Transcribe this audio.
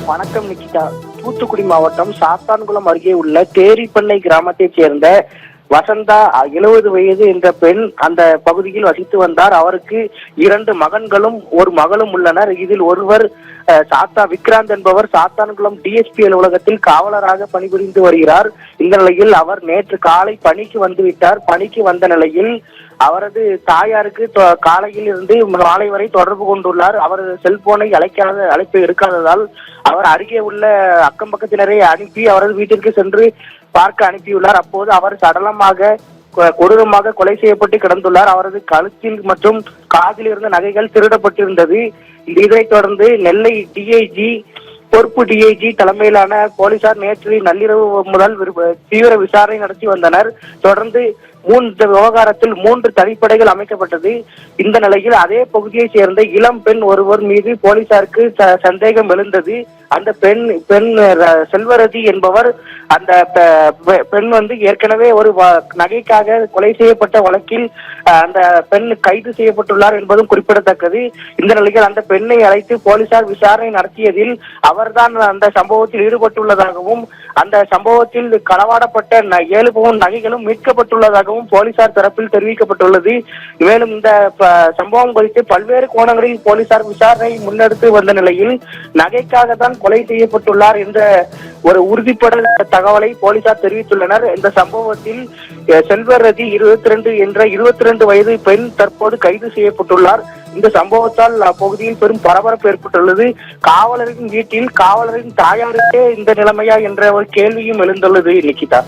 வணக்கம் நிக்கிதா. தூத்துக்குடி மாவட்டம் சாத்தான்குளம் அருகே உள்ள தேரிப்பண்ணை கிராமத்தைச் சேர்ந்த வசந்தா 70 வயது என்ற பெண் அந்த பகுதியில் வசித்து வந்தார். அவருக்கு 2 மகன்களும் ஒரு மகளும் உள்ளனர். இதில் ஒருவர் விக்ராந்த் என்பவர் சாத்தான்குளம் டிஎஸ்பி அலுவலகத்தில் காவலராக பணிபுரிந்து வருகிறார். இந்த நிலையில் அவர் நேற்று காலை பணிக்கு வந்துவிட்டார். பணிக்கு வந்த நிலையில் அவரது தாயாருக்கு காலையில் இருந்து மாலை வரை தொடர்பு கொண்டுள்ளார். அவர் செல்போனை அழைப்பு எடுக்காததால் அவர் அருகே உள்ள அக்கம் பக்கத்தினரை அனுப்பி அவரது வீட்டிற்கு சென்று பார்க்க அனுப்பியுள்ளார். அப்போது அவர் சடலமாக கொடூரமாக கொலை செய்யப்பட்டு கிடந்துள்ளார். அவரது கழுத்தில் மற்றும் காதில் இருந்த நகைகள் திருடப்பட்டிருந்தது. இதைத் தொடர்ந்து நெல்லை பொறுப்பு டிஐஜி தலைமையிலான போலீசார் நேற்று நள்ளிரவு முதல் தீவிர விசாரணை நடத்தி வந்தனர். தொடர்ந்து விவகாரத்தில் 3 தனிப்படைகள் அமைக்கப்பட்டது. இந்த நிலையில் அதே பகுதியைச் சேர்ந்த இளம் பெண் ஒருவர் மீது போலீசாருக்கு சந்தேகம் எழுந்தது. அந்த பெண் செல்வரதி என்பவர் அந்த பெண் ஏற்கனவே ஒரு நகைக்காக கொலை செய்யப்பட்ட வழக்கில் அந்த பெண் கைது செய்யப்பட்டுள்ளார் என்பதும் குறிப்பிடத்தக்கது. இந்த நிலையில் அந்த பெண்ணை அழைத்து போலீசார் விசாரணை நடத்தியதில் அவர்தான் அந்த சம்பவத்தில் ஈடுபட்டுள்ளதாகவும் அந்த சம்பவத்தில் களவாடப்பட்ட 7 பவுன் நகைகளும் மீட்கப்பட்டுள்ளதாகவும் போலீசார் தரப்பில் தெரிவிக்கப்பட்டுள்ளது. மேலும் இந்த சம்பவம் குறித்து பல்வேறு கோணங்களில் போலீசார் விசாரணை முன்னெடுத்து வந்த நிலையில் நகைக்காக தான் கொலை செய்யப்பட்டுள்ளார் என்ற ஒரு உறுதிப்பட தகவலை போலீசார் தெரிவித்துள்ளனர். இந்த சம்பவத்தில் செல்வரதி 22 வயது பெண் தற்போது கைது செய்யப்பட்டுள்ளார். இந்த சம்பவத்தால் அப்பகுதியில் பெரும் பரபரப்பு ஏற்பட்டுள்ளது. காவலரின் வீட்டில் காவலரின் தாயாருக்கே இந்த நிலைமையா என்ற ஒரு கேள்வியும் எழுந்துள்ளது நிக்கிதா.